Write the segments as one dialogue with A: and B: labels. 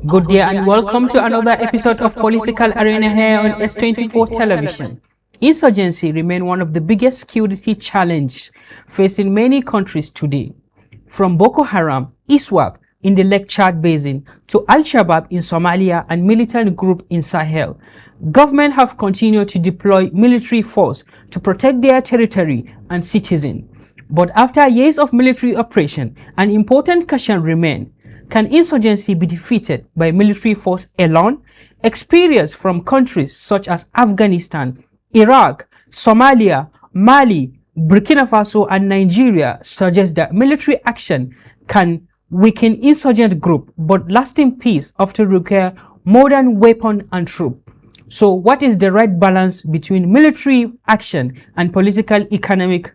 A: Good day and welcome to another episode of Political Arena here on S24 television. Insurgency remains one of the biggest security challenges facing many countries today. From Boko Haram, ISWAP in the Lake Chad Basin to Al-Shabaab in Somalia and militant group in Sahel, government have continued to deploy military force to protect their territory and citizens. But after years of military operation, an important question remains. Can insurgency be defeated by military force alone? Experience from countries such as Afghanistan, Iraq, Somalia, Mali, Burkina Faso, and Nigeria suggests that military action can weaken insurgent group, but lasting peace often require more than weapon and troop. So what is the right balance between military action and political economic,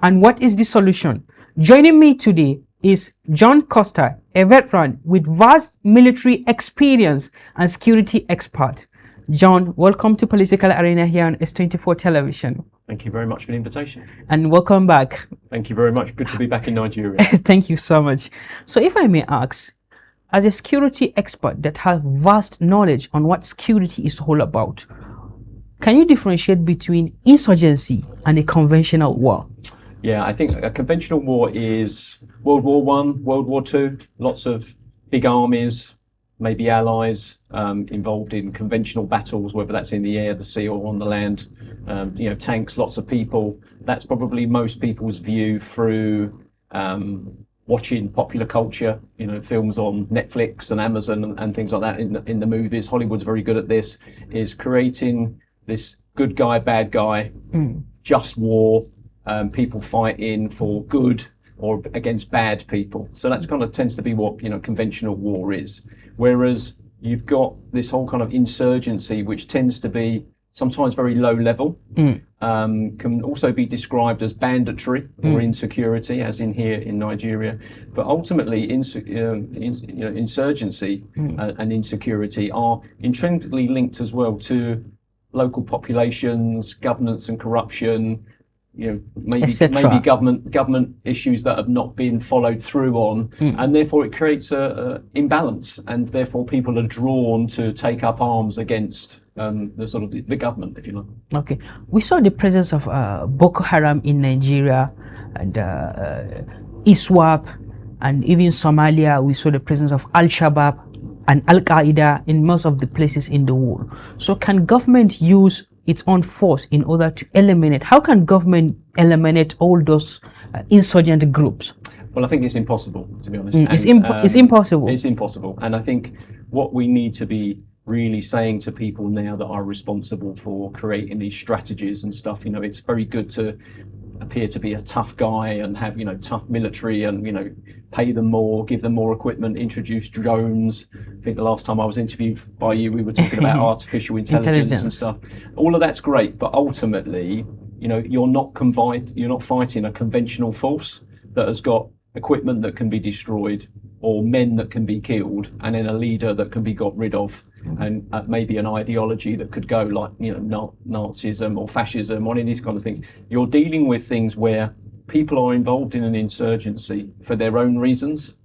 A: and what is the solution? Joining me today is John Costa, a veteran with vast military experience and security expert. John, welcome to Political Arena here on S24 television.
B: Thank you very much for the invitation.
A: And welcome back.
B: Thank you very much. Good to be back in Nigeria.
A: Thank you so much. So if I may ask, as a security expert that has vast knowledge on what security is all about, can you differentiate between insurgency and a conventional war?
B: Yeah, I think a conventional war is World War I, World War II, lots of big armies, maybe allies involved in conventional battles, whether that's in the air, the sea, or on the land. Tanks, lots of people. That's probably most people's view through watching popular culture, films on Netflix and Amazon and things like that in the movies. Hollywood's very good at this, is creating this good guy, bad guy, just war, people fighting for good or against bad people. So that kind of tends to be what conventional war is. Whereas you've got this whole kind of insurgency, which tends to be sometimes very low level, can also be described as banditry or insecurity, as in here in Nigeria. But ultimately, insurgency and insecurity are intrinsically linked as well to local populations, governance and corruption, maybe government issues that have not been followed through on, and therefore it creates a imbalance, and therefore people are drawn to take up arms against the government, if you like. Okay,
A: we saw the presence of Boko Haram in Nigeria and ISWAP, and even Somalia. We saw the presence of Al-Shabaab and Al-Qaeda in most of the places in the world. So can government use its own force in order to eliminate? How can government eliminate all those insurgent groups?
B: Well, I think it's impossible, to be honest.
A: It's impossible.
B: It's impossible. And I think what we need to be really saying to people now that are responsible for creating these strategies and stuff, it's very good to appear to be a tough guy and have, tough military and, pay them more, give them more equipment, introduce drones. I think the last time I was interviewed by you, we were talking about artificial intelligence and stuff. All of that's great, but ultimately, you're not fighting a conventional force that has got equipment that can be destroyed or men that can be killed, and then a leader that can be got rid of, and maybe an ideology that could go like, Nazism or fascism or any of these kind of things. You're dealing with things where people are involved in an insurgency for their own reasons.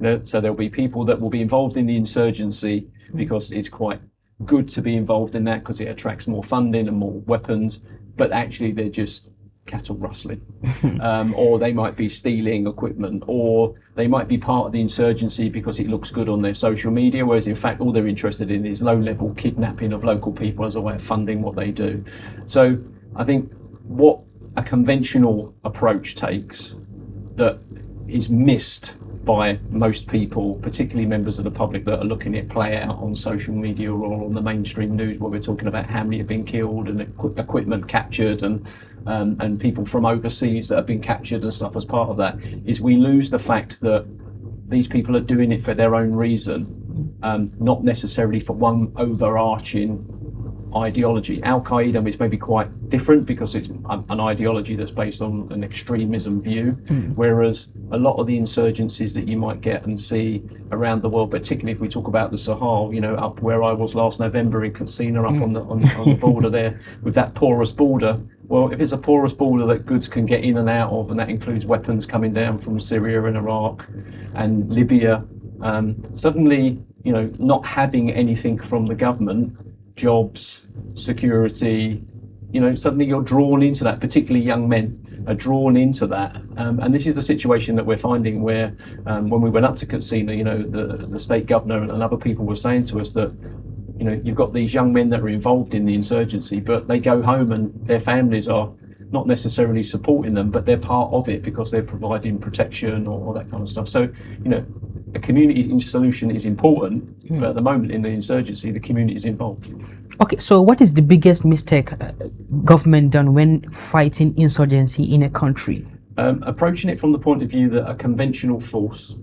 B: So there'll be people that will be involved in the insurgency because it's quite good to be involved in that because it attracts more funding and more weapons, but actually they're just cattle rustling. Or they might be stealing equipment, or they might be part of the insurgency because it looks good on their social media, whereas in fact all they're interested in is low-level kidnapping of local people as a way of funding what they do. So I think what a conventional approach takes that is missed by most people, particularly members of the public that are looking at play out on social media or on the mainstream news, where we're talking about how many have been killed and equipment captured and people from overseas that have been captured and stuff as part of that, is we lose the fact that these people are doing it for their own reason, not necessarily for one overarching ideology. Al-Qaeda is maybe quite different because it's an ideology that's based on an extremism view, whereas a lot of the insurgencies that you might get and see around the world, particularly if we talk about the Sahel, up where I was last November in Katsina, up on the border there, with that porous border. Well, if it's a porous border that goods can get in and out of, and that includes weapons coming down from Syria and Iraq and Libya, suddenly you know, not having anything from the government, jobs, security, you know, suddenly you're drawn into that. Particularly young men are drawn into that, and this is the situation that we're finding where when we went up to Katsina, you know, the state governor and other people were saying to us that, you know, you've got these young men that are involved in the insurgency, but they go home and their families are not necessarily supporting them, but they're part of it because they're providing protection or that kind of stuff. So, you know, a community solution is important, but at the moment in the insurgency, the community is involved.
A: Okay, so what is the biggest mistake government done when fighting insurgency in a country?
B: Approaching it from the point of view that a conventional force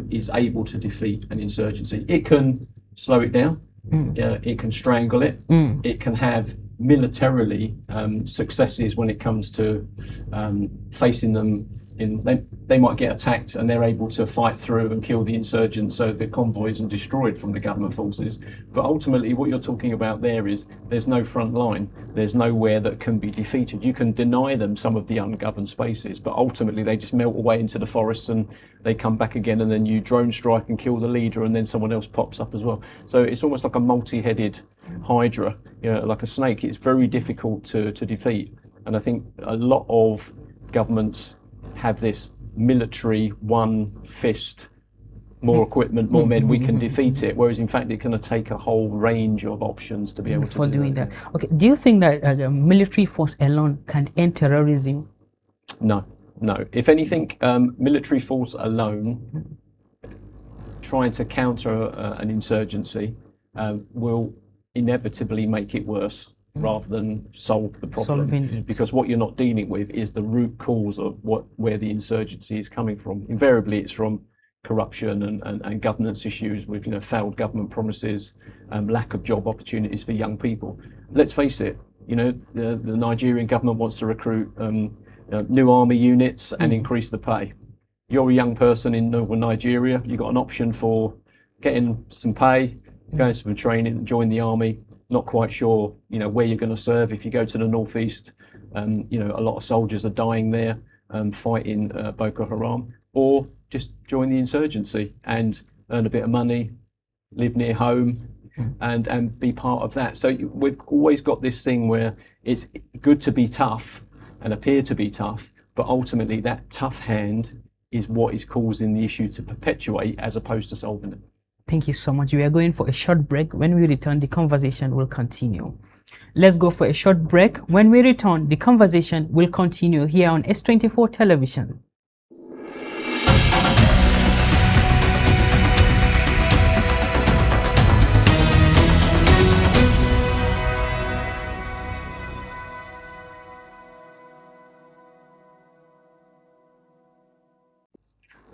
B: is able to defeat an insurgency. It can slow it down, it can strangle it, it can have militarily successes when it comes to facing them. They might get attacked and they're able to fight through and kill the insurgents, so the convoy isn't destroyed from the government forces. But ultimately what you're talking about there is there's no front line, there's nowhere that can be defeated. You can deny them some of the ungoverned spaces, but ultimately they just melt away into the forests and they come back again, and then you drone strike and kill the leader, and then someone else pops up as well. So it's almost like a multi-headed hydra, you know, like a snake. It's very difficult to defeat, and I think a lot of governments have this military one fist, more equipment, more men, we can defeat it, whereas in fact it's going to take a whole range of options to be able to do that.
A: Okay, do you think that a military force alone can end terrorism?
B: No. If anything, military force alone trying to counter an insurgency will inevitably make it worse rather than solve the problem, because what you're not dealing with is the root cause of where the insurgency is coming from. Invariably it's from corruption and governance issues with, you know, failed government promises, lack of job opportunities for young people. Let's face it, you know, the Nigerian government wants to recruit new army units and increase the pay. You're a young person in Nigeria, you've got an option for getting some pay, going to some training, join the army. Not quite sure, you know, where you're going to serve. If you go to the northeast, you know, a lot of soldiers are dying there fighting Boko Haram, or just join the insurgency and earn a bit of money, live near home, and be part of that. So we've always got this thing where it's good to be tough and appear to be tough, but ultimately that tough hand is what is causing the issue to perpetuate as opposed to solving it.
A: Thank you so much. We are going for a short break. When we return, the conversation will continue. Let's go for a short break. When we return, the conversation will continue here on S24 television.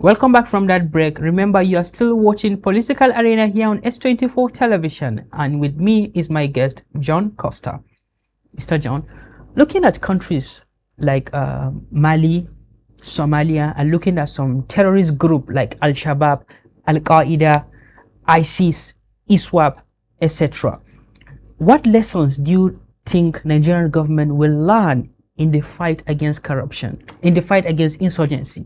A: Welcome back from that break. Remember, you are still watching Political Arena here on S24 television, and with me is my guest, John Costa. Mr. John, looking at countries like Mali, Somalia, and looking at some terrorist group like Al-Shabaab, Al-Qaeda, ISIS, ISWAP, etc. What lessons do you think Nigerian government will learn in the fight against corruption, in the fight against insurgency?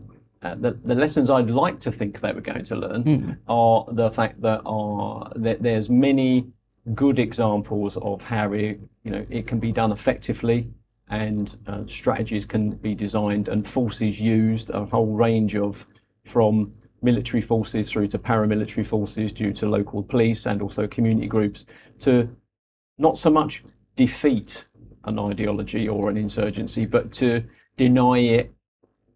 B: The lessons I'd like to think they were going to learn are the fact that there's many good examples of how it can be done effectively, and strategies can be designed and forces used, a whole range of, from military forces through to paramilitary forces due to local police and also community groups, to not so much defeat an ideology or an insurgency, but to deny it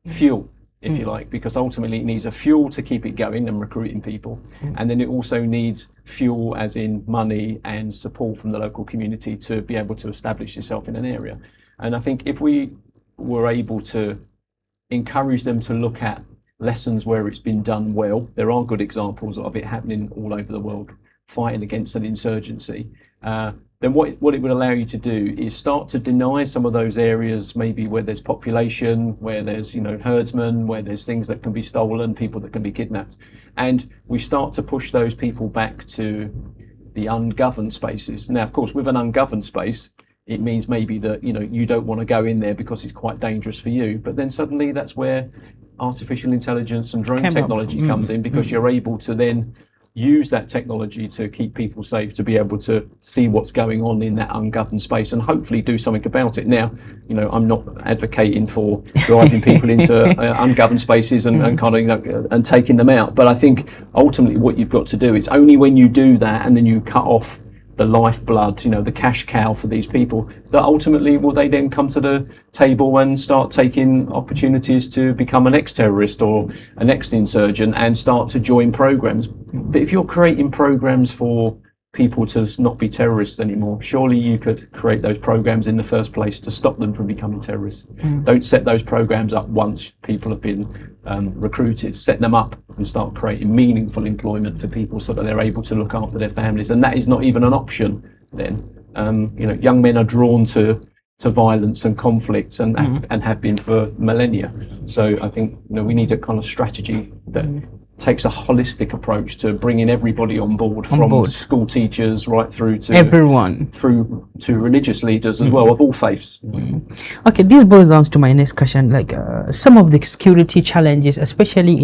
B: fuel, if you like, because ultimately it needs a fuel to keep it going and recruiting people, and then it also needs fuel as in money and support from the local community to be able to establish itself in an area. And I think if we were able to encourage them to look at lessons where it's been done well, there are good examples of it happening all over the world, fighting against an insurgency, then what it would allow you to do is start to deny some of those areas, maybe where there's population, where there's, herdsmen, where there's things that can be stolen, people that can be kidnapped. And we start to push those people back to the ungoverned spaces. Now, of course, with an ungoverned space, it means maybe that, you don't want to go in there because it's quite dangerous for you. But then suddenly that's where artificial intelligence and drone technology comes in, because you're able to then use that technology to keep people safe, to be able to see what's going on in that ungoverned space and hopefully do something about it. Now, I'm not advocating for driving people into ungoverned spaces and kind of and taking them out, but I think ultimately what you've got to do is only when you do that and then you cut off the lifeblood, the cash cow for these people, that ultimately will they then come to the table and start taking opportunities to become an ex-terrorist or an ex-insurgent and start to join programs. But if you're creating programs for people to not be terrorists anymore, surely you could create those programs in the first place to stop them from becoming terrorists. Don't set those programs up once people have been recruited. Set them up and start creating meaningful employment for people so that they're able to look after their families, and that is not even an option then. Young men are drawn to violence and conflict and have been for millennia. So I think we need a kind of strategy that takes a holistic approach to bringing everybody on board, from school teachers right through to everyone, through to religious leaders as well, of all faiths.
A: Okay, this boils down to my next question. Like some of the security challenges, especially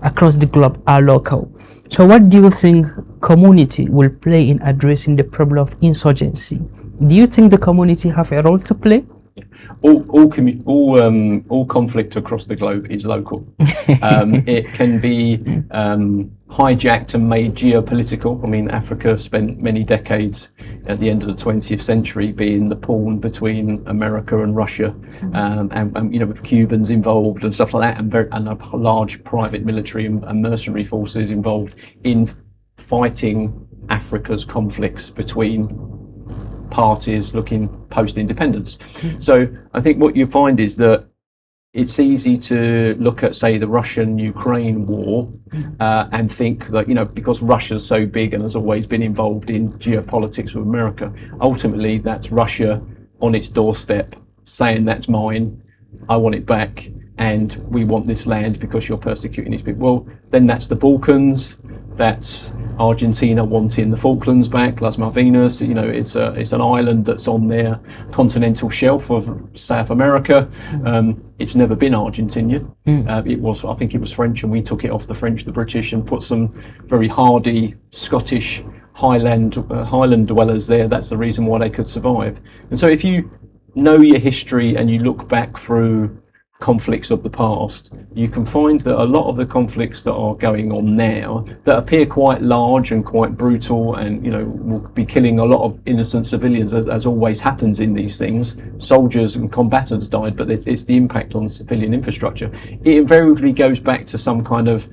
A: across the globe, are local. So what do you think community will play in addressing the problem of insurgency? Do you think the community have a role to play?
B: All conflict across the globe is local. It can be hijacked and made geopolitical. I mean, Africa spent many decades at the end of the 20th century being the pawn between America and Russia, and with Cubans involved and stuff like that, and a large private military and mercenary forces involved in fighting Africa's conflicts between parties looking post-independence. So I think what you find is that it's easy to look at, say, the Russian-Ukraine war and think that, because Russia's so big and has always been involved in geopolitics with America, ultimately that's Russia on its doorstep saying that's mine, I want it back, and we want this land because you're persecuting these people. Well, then that's the Balkans, that's Argentina wanting the Falklands back, Las Malvinas. It's an island that's on their continental shelf of South America. It's never been Argentinian. I think it was French, and we took it off the British, and put some very hardy Scottish Highland dwellers there. That's the reason why they could survive. And so if you know your history and you look back through conflicts of the past, you can find that a lot of the conflicts that are going on now that appear quite large and quite brutal and will be killing a lot of innocent civilians, as always happens in these things. Soldiers and combatants died, but it's the impact on civilian infrastructure. It invariably goes back to some kind of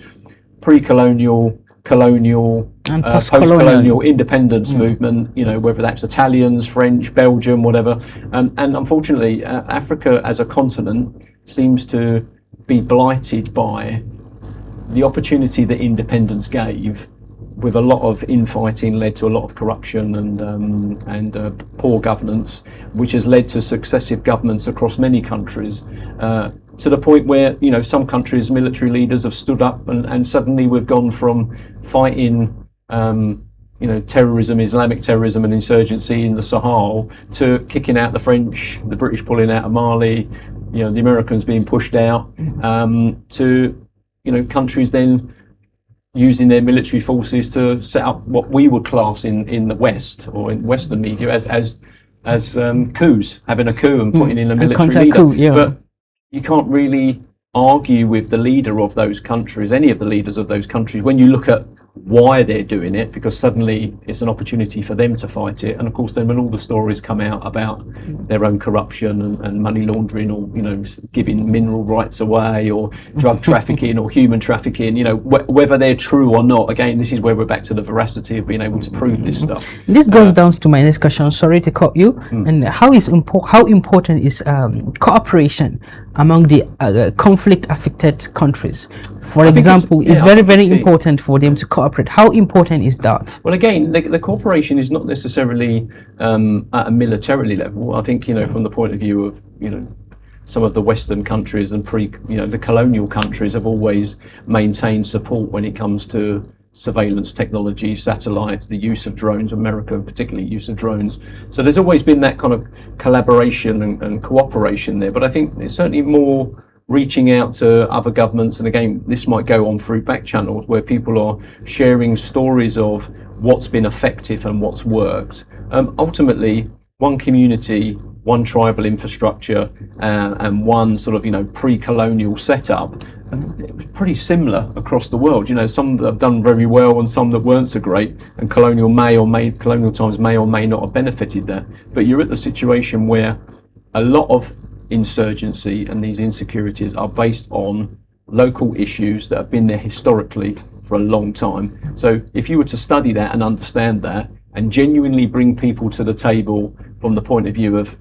B: pre-colonial, colonial and post-colonial independence movement, whether that's Italians, French, Belgium, whatever. And unfortunately, Africa as a continent seems to be blighted by the opportunity that independence gave, with a lot of infighting led to a lot of corruption and poor governance, which has led to successive governments across many countries, to the point where some countries' military leaders have stood up and suddenly we've gone from fighting terrorism, Islamic terrorism and insurgency in the Sahel, to kicking out the French, the British pulling out of Mali, the Americans being pushed out, to countries then using their military forces to set up what we would class in the West or in Western media as coups, having a coup and putting in a military leader.
A: Coup,
B: But you can't really argue with the leader of those countries, any of the leaders of those countries, when you look at why they're doing it, because suddenly it's an opportunity for them to fight it. And of course then when all the stories come out about their own corruption and money laundering, or giving mineral rights away, or drug trafficking or human trafficking, whether they're true or not, again, this is where we're back to the veracity of being able to prove this stuff.
A: This goes down to my next question, sorry to cut you. And how important is cooperation among the conflict affected countries? For example, it's very important for them to cooperate. How important is that?
B: Well, again, the cooperation is not necessarily at a militarily level. I think, from the point of view of, some of the Western countries and the colonial countries have always maintained support when it comes to surveillance technology, satellites, the use of drones, America particularly use of drones. So there's always been that kind of collaboration and cooperation there. But I think it's certainly more reaching out to other governments, and again, this might go on through back channels where people are sharing stories of what's been effective and what's worked. Ultimately, one community, one tribal infrastructure, and one sort of, pre-colonial setup, it was pretty similar across the world. Some that have done very well and some that weren't so great, and colonial times may or may not have benefited that. But you're at the situation where a lot of insurgency and these insecurities are based on local issues that have been there historically for a long time. So if you were to study that and understand that and genuinely bring people to the table from the point of view of,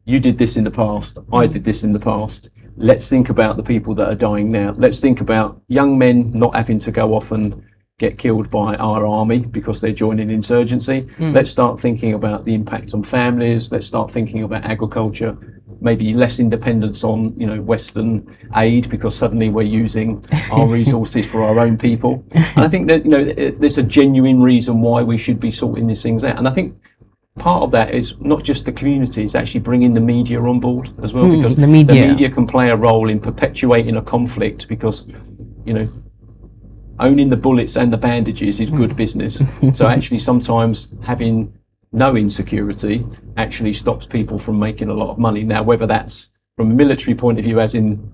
B: you did this in the past, I did this in the past, let's think about the people that are dying now. Let's think about young men not having to go off and get killed by our army because they're joining insurgency. Let's start thinking about the impact on families. Let's start thinking about agriculture, maybe less independence on Western aid, because suddenly we're using our resources for our own people. And I think that there's a genuine reason why we should be sorting these things out. And I think part of that is not just the community, it's actually bringing the media on board as well, because the media can play a role in perpetuating a conflict, because owning the bullets and the bandages is good business. So actually sometimes having no insecurity actually stops people from making a lot of money. Now, whether that's from a military point of view, as in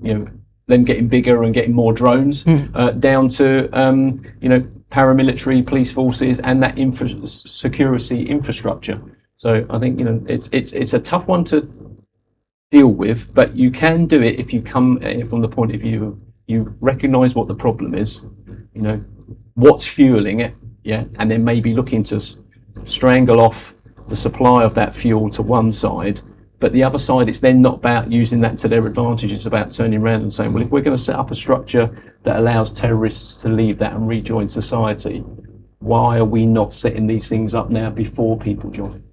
B: them getting bigger and getting more drones, down to paramilitary police forces and that security infrastructure. So I think it's a tough one to deal with, but you can do it if you come from the point of view of, you recognise what the problem is, what's fueling it, and then maybe looking to strangle off the supply of that fuel to one side, but the other side, it's then not about using that to their advantage. It's about turning around and saying, well, if we're going to set up a structure that allows terrorists to leave that and rejoin society, why are we not setting these things up now before people join?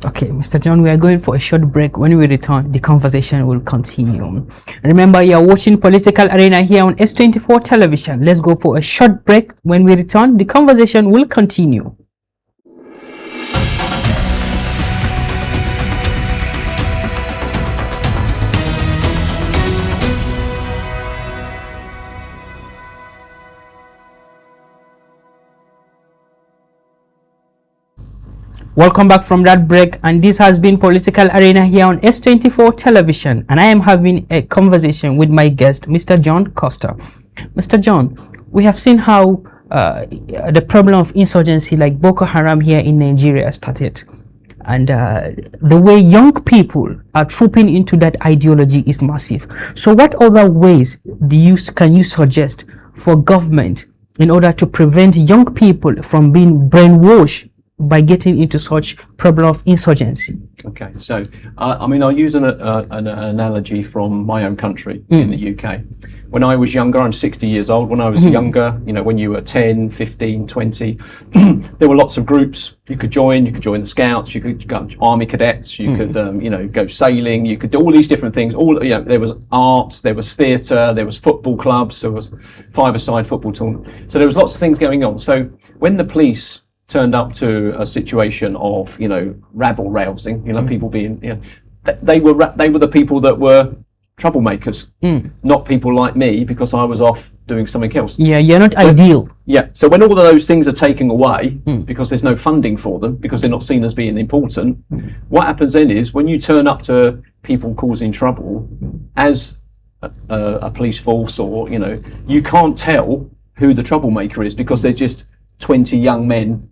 A: Okay, Mr. John, we are going for a short break. When we return, the conversation will continue. Remember, you are watching Political Arena here on S24 television. Let's go for a short break. When we return, the conversation will continue. Welcome back from that break, and this has been Political Arena here on S24 television, and I am having a conversation with my guest, Mr. John Costa. Mr. John, we have seen how the problem of insurgency like Boko Haram here in Nigeria started, and the way young people are trooping into that ideology is massive. So what other ways can you suggest for government in order to prevent young people from being brainwashed by getting into such problem of insurgency?
B: Okay, so I'll use an analogy from my own country in the UK. When I was younger, I'm 60 years old. When I was younger, when you were 10, 15, 20, there were lots of groups you could join. You could join the Scouts, you could go army cadets, you could go sailing, you could do all these different things. There was arts, there was theatre, there was football clubs, there was five-a-side football tournament. So there was lots of things going on. So when the police turned up to a situation of rabble rousing, people being they were the people that were troublemakers, not people like me, because I was off doing something else.
A: You're not ideal.
B: So when all of those things are taken away because there's no funding for them, because they're not seen as being important, what happens then is when you turn up to people causing trouble as a police force, or you can't tell who the troublemaker is, because there's just 20 young men,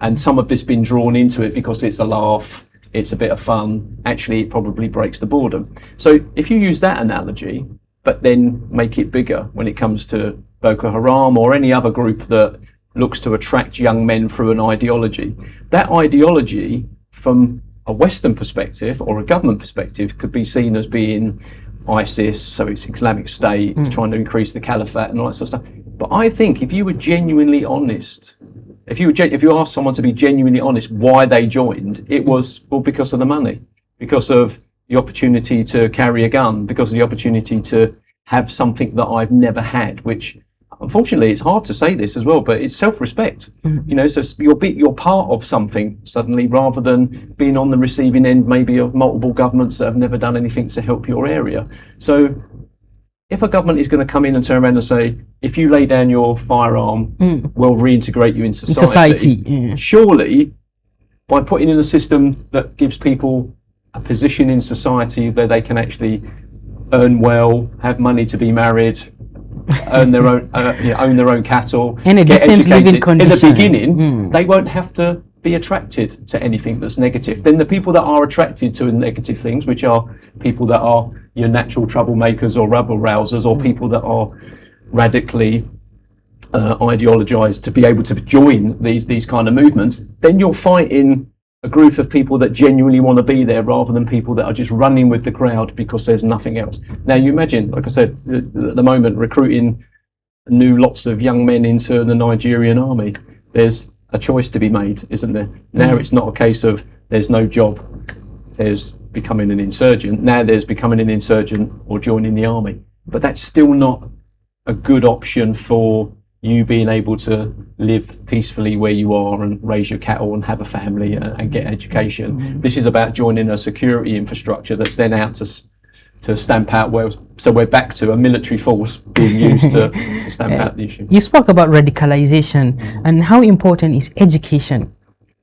B: and some of this been drawn into it because it's a laugh, it's a bit of fun. Actually, it probably breaks the boredom. So if you use that analogy, but then make it bigger when it comes to Boko Haram or any other group that looks to attract young men through an ideology, that ideology from a Western perspective or a government perspective could be seen as being ISIS, so it's Islamic State, trying to increase the caliphate and all that sort of stuff. But I think if you were genuinely honest, if you asked someone to be genuinely honest why they joined, it was because of the money, because of the opportunity to carry a gun, because of the opportunity to have something that I've never had, which unfortunately it's hard to say this as well, but it's self-respect. So you're part of something suddenly, rather than being on the receiving end maybe of multiple governments that have never done anything to help your area. So if a government is going to come in and turn around and say, if you lay down your firearm, we'll reintegrate you in society. Surely, by putting in a system that gives people a position in society where they can actually earn well, have money to be married, own their own cattle,
A: and a
B: get
A: decent
B: educated.
A: living condition.
B: In the beginning, they won't have to be attracted to anything that's negative. Then the people that are attracted to negative things, which are people that are your natural troublemakers or rabble rousers, or people that are radically ideologized to be able to join these kind of movements, then you're fighting a group of people that genuinely want to be there, rather than people that are just running with the crowd because there's nothing else. Now, you imagine, like I said, at the moment, recruiting lots of young men into the Nigerian army. There's a choice to be made, isn't there? Now it's not a case of there's no job, there's becoming an insurgent. Now there's becoming an insurgent or joining the army. But that's still not a good option for you being able to live peacefully where you are and raise your cattle and have a family and get education. This is about joining a security infrastructure that's then out to stamp out so we're back to a military force being used to stamp out the issue.
A: You spoke about radicalization and how important is education,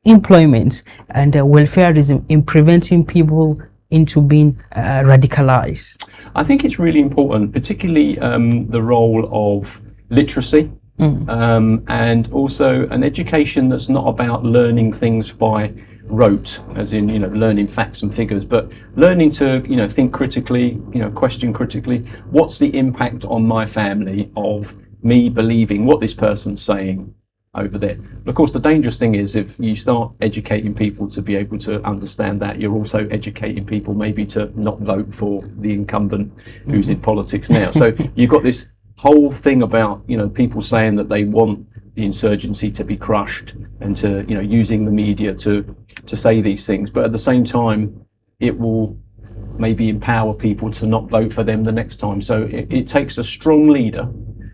A: employment, and welfareism in preventing people into being radicalized.
B: I think it's really important, particularly the role of literacy. And also an education that's not about learning things by rote, as in, learning facts and figures, but learning to, think critically, question critically. What's the impact on my family of me believing what this person's saying over there? Of course, the dangerous thing is if you start educating people to be able to understand that, you're also educating people maybe to not vote for the incumbent who's in politics now. So you've got this whole thing about people saying that they want the insurgency to be crushed and to using the media to say these things, but at the same time it will maybe empower people to not vote for them the next time. So it takes a strong leader,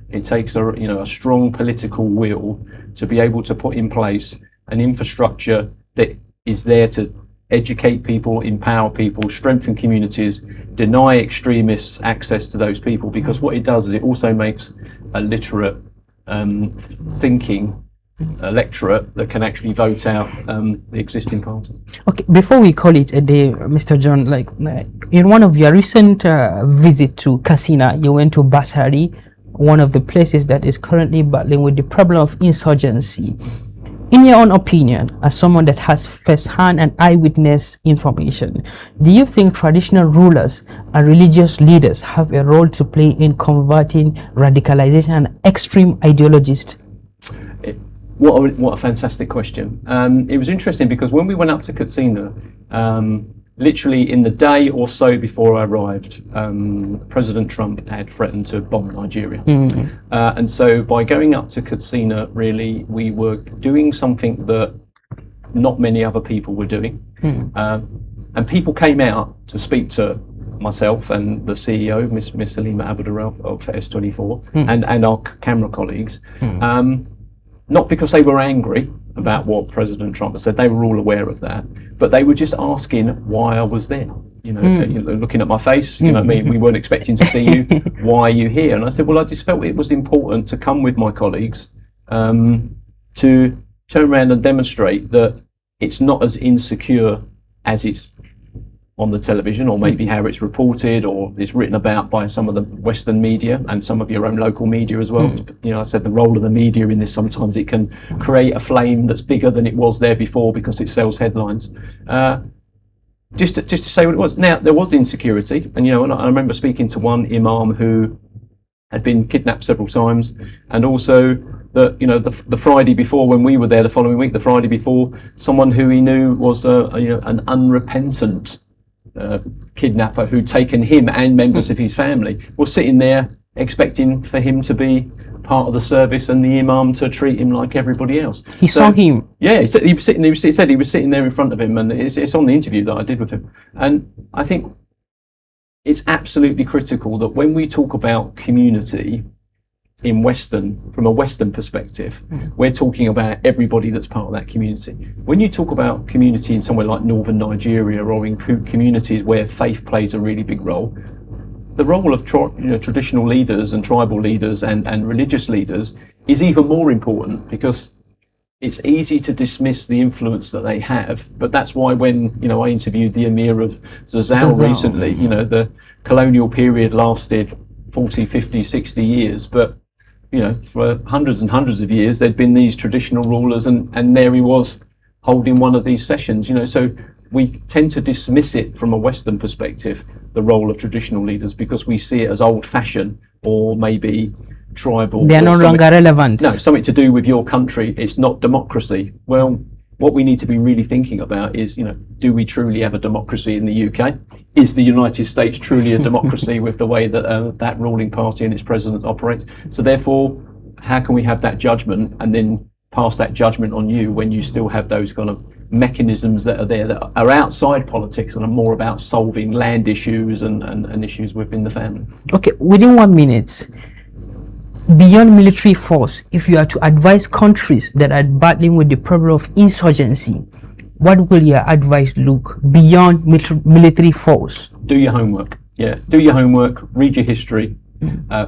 B: it takes a strong political will to be able to put in place an infrastructure that is there to educate people, empower people, strengthen communities, deny extremists access to those people, because what it does is it also makes a literate thinking electorate that can actually vote out the existing party.
A: Okay, before we call it a day, Mr. John, in one of your recent visit to Katsina, you went to Basari, one of the places that is currently battling with the problem of insurgency. In your own opinion, as someone that has first-hand and eyewitness information, do you think traditional rulers and religious leaders have a role to play in combating radicalization and extreme ideologies?
B: What a fantastic question. It was interesting because when we went up to Katsina, literally in the day or so before I arrived, President Trump had threatened to bomb Nigeria. And so by going up to Katsina, really, we were doing something that not many other people were doing. And people came out to speak to myself and the CEO, Miss Halima Abubakar of S24, and our camera colleagues, not because they were angry about what President Trump had said, they were all aware of that, but they were just asking why I was there. Looking at my face, we weren't expecting to see you. Why are you here? And I said, well, I just felt it was important to come with my colleagues to turn around and demonstrate that it's not as insecure as it's on the television, or maybe how it's reported or it's written about by some of the Western media and some of your own local media as well. I said the role of the media in this, sometimes it can create a flame that's bigger than it was there before because it sells headlines. Just to say what it was. Now, there was insecurity, and I remember speaking to one imam who had been kidnapped several times, and also the Friday before, when we were there the following week, the Friday before, someone who he knew was an unrepentant kidnapper who'd taken him and members of his family, was sitting there expecting for him to be part of the service and the imam to treat him like everybody else.
A: He saw him.
B: Yeah, he was sitting. He said he was sitting there in front of him, and it's on the interview that I did with him. And I think it's absolutely critical that when we talk about community from a Western perspective, we're talking about everybody that's part of that community. When you talk about community in somewhere like northern Nigeria, or in communities where faith plays a really big role, the role of traditional leaders and tribal leaders and religious leaders is even more important, because it's easy to dismiss the influence that they have. But that's why when I interviewed the Emir of Zazzau recently, the colonial period lasted 40, 50, 60 years, but for hundreds and hundreds of years there'd been these traditional rulers, and there he was holding one of these sessions. So we tend to dismiss it from a Western perspective, the role of traditional leaders, because we see it as old-fashioned or maybe tribal.
A: They are no longer relevant.
B: No, something to do with your country. It's not democracy. Well, what we need to be really thinking about is, do we truly have a democracy in the UK? Is the United States truly a democracy with the way that that ruling party and its president operates? So therefore, how can we have that judgment and then pass that judgment on you when you still have those kind of mechanisms that are there that are outside politics and are more about solving land issues and issues within the family? Okay,
A: within 1 minute, beyond military force, if you are to advise countries that are battling with the problem of insurgency, what will your advice look beyond military force?
B: Do your homework. Yeah, do your homework, read your history,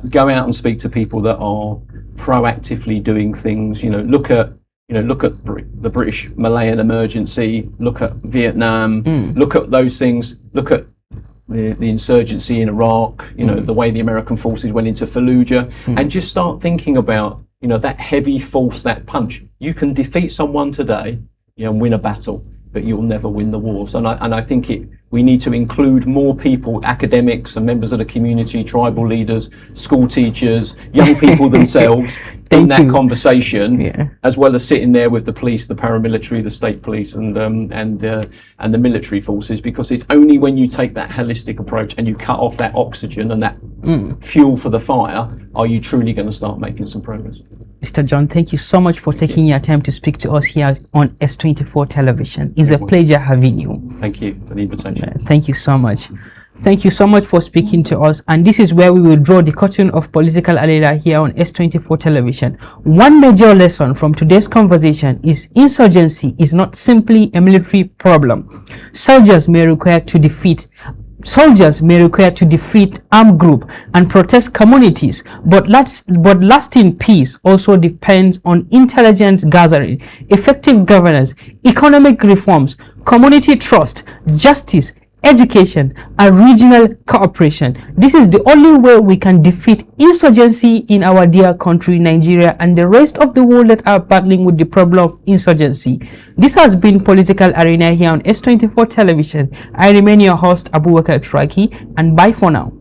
B: go out and speak to people that are proactively doing things. Look at the British Malayan emergency, look at Vietnam, look at those things, look at the insurgency in Iraq, the way the American forces went into Fallujah, and just start thinking about, that heavy force, that punch. You can defeat someone today, and win a battle, but you'll never win the wars. And I think we need to include more people, academics and members of the community, tribal leaders, school teachers, young people themselves in that conversation, as well as sitting there with the police, the paramilitary, the state police, and the military forces, because it's only when you take that holistic approach and you cut off that oxygen and that fuel for the fire are you truly going to start making some progress.
A: Mr. John, thank you so much for taking your time to speak to us here on S24 television. It's a pleasure having you.
B: Thank you for the invitation.
A: Thank you so much. Thank you so much for speaking to us. And this is where we will draw the curtain of political arena here on S24 television. One major lesson from today's conversation is insurgency is not simply a military problem. Soldiers may require to defeat armed group and protect communities, but lasting peace also depends on intelligence gathering, effective governance, economic reforms, community trust, justice, education, and regional cooperation. This is the only way we can defeat insurgency in our dear country, Nigeria, and the rest of the world that are battling with the problem of insurgency. This has been Political Arena here on S24 television. I remain your host, Abubakar, and bye for now.